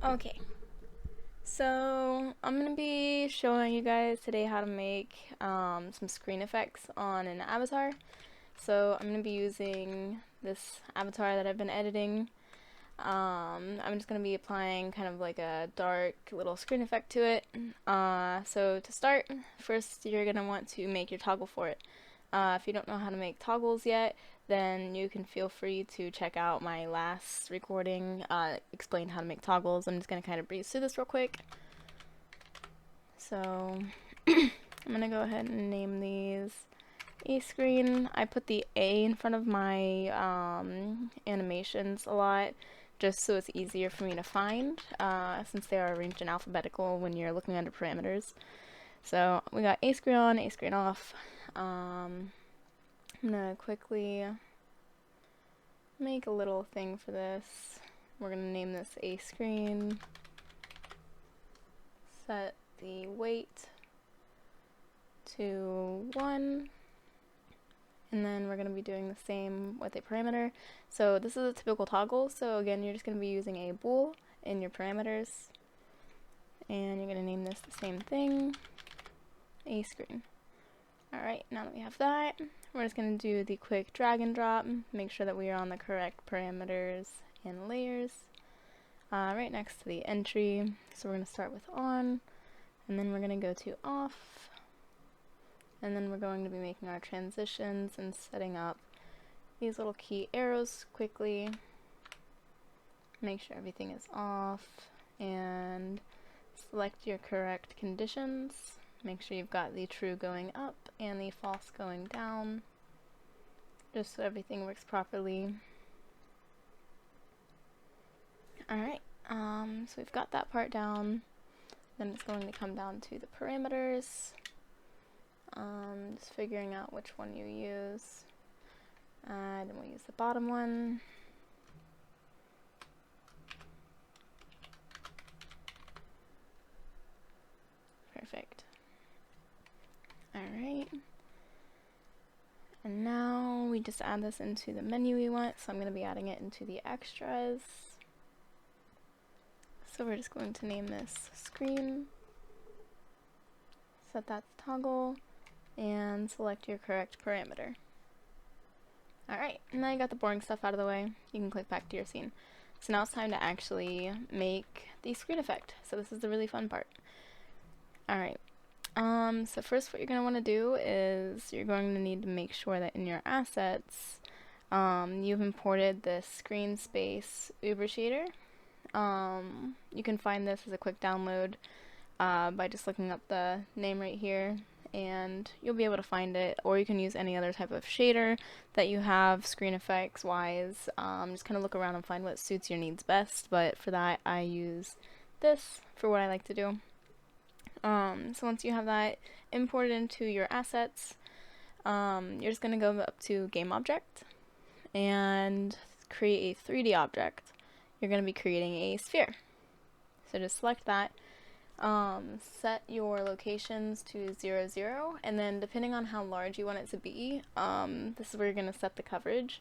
Okay, so I'm going to be showing you guys today how to make some screen effects on an avatar. So I'm going to be using this avatar that I've been editing. I'm just going to be applying kind of like a dark little screen effect to it. So to start, first you're going to want to make your toggle for it. If you don't know how to make toggles yet, then you can feel free to check out my last recording, explained how to make toggles. I'm just going to kind of breeze through this real quick. So I'm going to go ahead and name these A screen. I put the A in front of my animations a lot, just so it's easier for me to find, since they are arranged in alphabetical when you're looking under parameters. So we got A screen on, A screen off. I'm gonna quickly make a little thing for this. We're gonna name this A screen. Set the weight to 1. And then we're going to be doing the same with a parameter. So this is a typical toggle. So again, you're just going to be using a bool in your parameters. And you're going to name this the same thing, A screen. Alright, now that we have that, we're just going to do the quick drag and drop. Make sure that we are on the correct parameters and layers. Right next to the entry. So we're going to start with on. And then we're going to go to off. And then we're going to be making our transitions and setting up these little key arrows quickly. Make sure everything is off and select your correct conditions. Make sure you've got the true going up and the false going down, just so everything works properly. Alright, so we've got that part down. Then it's going to come down to the parameters. Just figuring out which one you use. Then we'll use the bottom one. Perfect. Alright. And now we just add this into the menu we want, so I'm going to be adding it into the extras. So we're just going to name this screen. Set that to toggle. And select your correct parameter. Alright, now you got the boring stuff out of the way. You can click back to your scene. So now it's time to actually make the screen effect. So this is the really fun part. Alright, so first what you're going to want to do is you're going to need to make sure that in your assets you've imported the ScreenSpace Ubershader. You can find this as a quick download by just looking up the name right here, and you'll be able to find it, or you can use any other type of shader that you have screen effects wise. Just kind of look around and find what suits your needs best, but for that I use this for what I like to do. So once you have that imported into your assets, you're just going to go up to Game Object and create a 3D object. You're going to be creating a sphere. So just select that. Set your locations to 0, 0, and then depending on how large you want it to be, this is where you're going to set the coverage.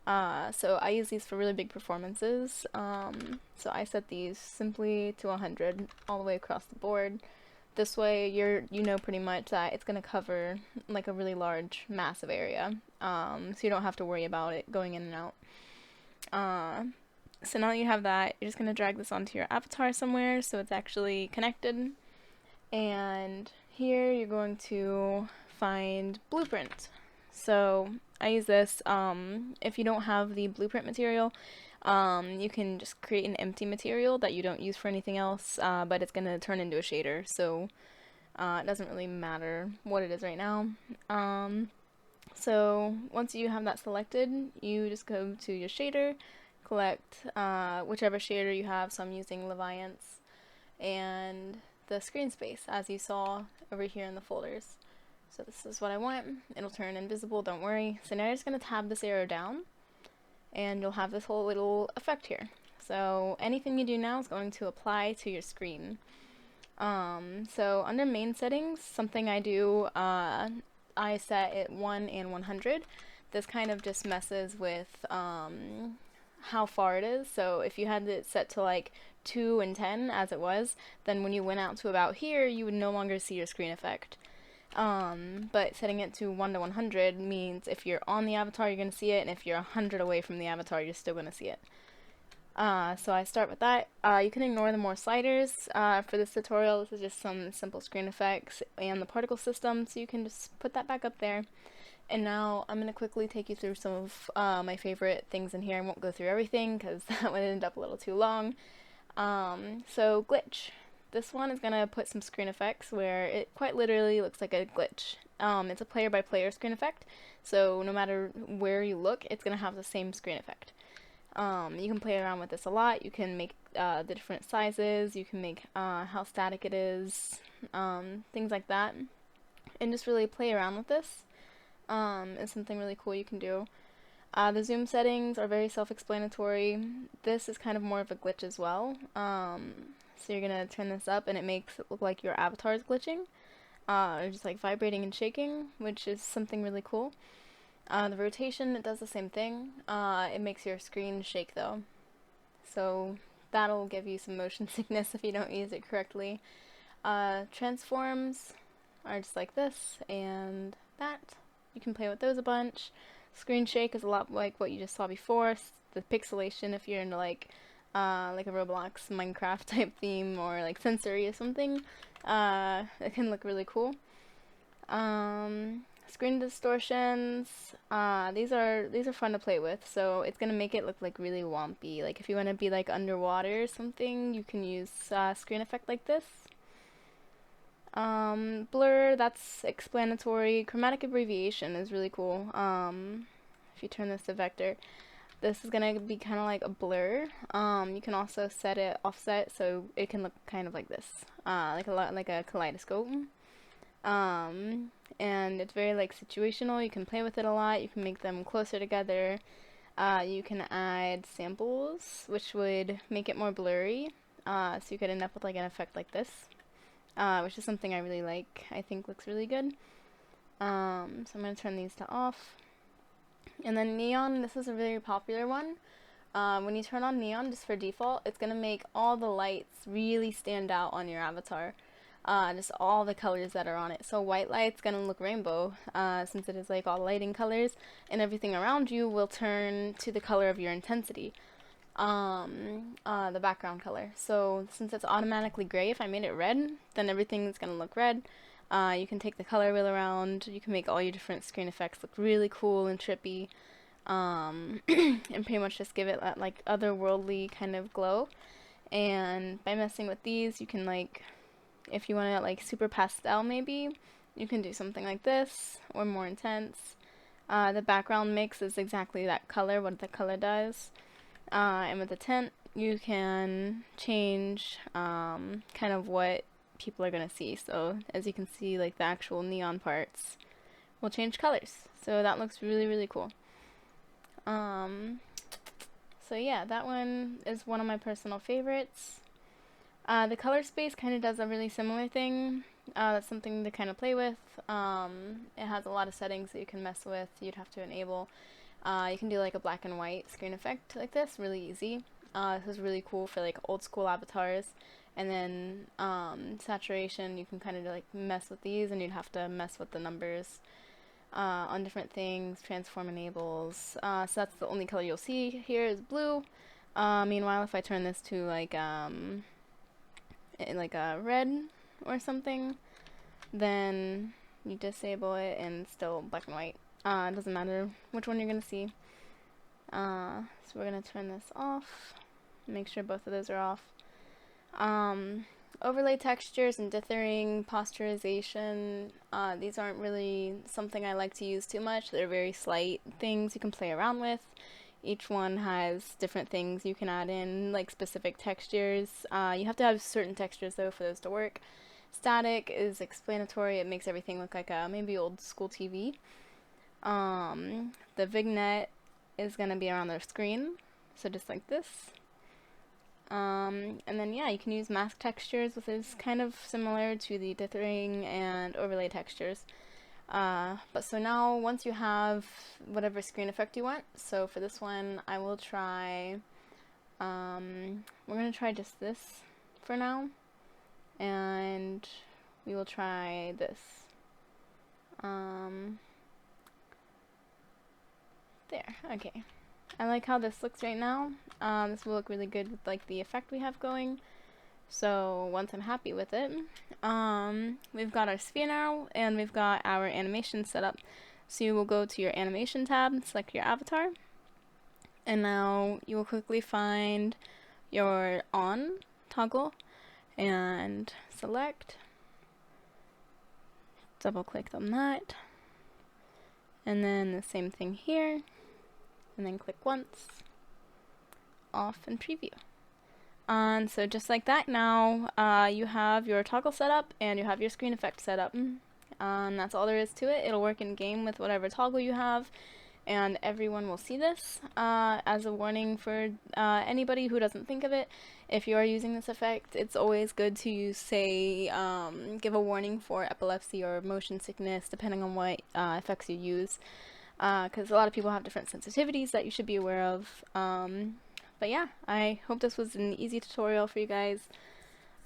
So I use these for really big performances, so I set these simply to 100 all the way across the board. This way you know pretty much that it's going to cover like a really large, massive area, so you don't have to worry about it going in and out. So now that you have that, you're just going to drag this onto your avatar somewhere so it's actually connected. And here you're going to find Blueprint. So I use this. If you don't have the Blueprint material, you can just create an empty material that you don't use for anything else, but it's going to turn into a shader. So it doesn't really matter what it is right now. So once you have that selected, you just go to your shader, select whichever shader you have. So I'm using Leviants and the ScreenSpace, as you saw over here in the folders. So this is what I want. It'll turn invisible, don't worry. So now you're just going to tab this arrow down and you'll have this whole little effect here. So anything you do now is going to apply to your screen. So under main settings, something I do, I set it 1 and 100. This kind of just messes with how far it is. So if you had it set to like 2 and 10 as it was, then when you went out to about here, you would no longer see your screen effect. But setting it to 1 to 100 means if you're on the avatar, you're going to see it, and if you're 100 away from the avatar, you're still going to see it. So I start with that. You can ignore the more sliders. For this tutorial, this is just some simple screen effects and the particle system, so you can just put that back up there. And now I'm going to quickly take you through some of my favorite things in here. I won't go through everything because that would end up a little too long. So glitch. This one is going to put some screen effects where it quite literally looks like a glitch. It's a player-by-player screen effect, so no matter where you look, it's going to have the same screen effect. You can play around with this a lot. You can make the different sizes, you can make how static it is, things like that, and just really play around with this. Is something really cool you can do. The zoom settings are very self-explanatory. This is kind of more of a glitch as well. So you're gonna turn this up and it makes it look like your avatar is glitching. Just like vibrating and shaking, which is something really cool. The rotation, it does the same thing. It makes your screen shake though. So that'll give you some motion sickness if you don't use it correctly. Transforms are just like this and that. You can play with those a bunch. Screen shake is a lot like what you just saw before. The pixelation, if you're into like a Roblox, Minecraft type theme, or like sensory or something, it can look really cool. Screen distortions, these are fun to play with, so it's gonna make it look like really wompy. Like if you want to be like underwater or something, you can use screen effect like this. Blur, that's explanatory. Chromatic abbreviation is really cool. If you turn this to vector, this is gonna be kind of like a blur. You can also set it offset so it can look kind of like this, like a kaleidoscope. And it's very like situational. You can play with it a lot. You can make them closer together. You can add samples, which would make it more blurry. So you could end up with like an effect like this, which is something I really like. I think looks really good. So I'm going to turn these to off. And then neon, this is a very popular one. When you turn on neon just for default, it's going to make all the lights really stand out on your avatar. Just all the colors that are on it. So white light's going to look rainbow, since it is like all lighting colors, and everything around you will turn to the color of your intensity. The background color. So since it's automatically gray, if I made it red, then everything's going to look red. You can take the color wheel around, you can make all your different screen effects look really cool and trippy, and pretty much just give it that like otherworldly kind of glow. And by messing with these, you can like, if you want it like super pastel maybe, you can do something like this, or more intense. The background mix is exactly that color, what the color does. And with the tint, you can change kind of what people are going to see. So as you can see, like the actual neon parts will change colors. So that looks really, really cool. So yeah, that one is one of my personal favorites. The color space kind of does a really similar thing. That's something to kind of play with. It has a lot of settings that you can mess with. You'd have to enable. You can do like a black and white screen effect like this, really easy. This is really cool for like old school avatars. And then saturation, you can kind of like mess with these, and you'd have to mess with the numbers on different things. Transform enables. So that's the only color you'll see here is blue. Meanwhile, if I turn this to like a red or something, then you disable it and it's still black and white. It doesn't matter which one you're gonna see. So we're gonna turn this off. Make sure both of those are off. Overlay textures and dithering, posturization, these aren't really something I like to use too much. They're very slight things you can play around with. Each one has different things you can add in, like specific textures. You have to have certain textures though for those to work. Static is explanatory. It makes everything look like a maybe old school TV. The vignette is going to be around their screen, so just like this. And then yeah, you can use mask textures, which is kind of similar to the dithering and overlay textures. But so now, once you have whatever screen effect you want, so for this one, I will try, we're going to try just this for now, and we will try this. There, okay. I like how this looks right now. This will look really good with like the effect we have going. So once I'm happy with it, we've got our sphere now, and we've got our animation set up. So you will go to your animation tab, select your avatar, and now you will quickly find your on toggle and select, double click on that, and then the same thing here, and then click once, off, and preview. So just like that, now you have your toggle set up and you have your screen effect set up. That's all there is to it. It'll work in game with whatever toggle you have, and everyone will see this as a warning for anybody who doesn't think of it. If you are using this effect, it's always good to say, give a warning for epilepsy or motion sickness, depending on what effects you use, because a lot of people have different sensitivities that you should be aware of. But yeah, I hope this was an easy tutorial for you guys,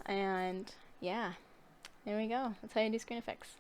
and yeah, there we go. That's how you do screen effects.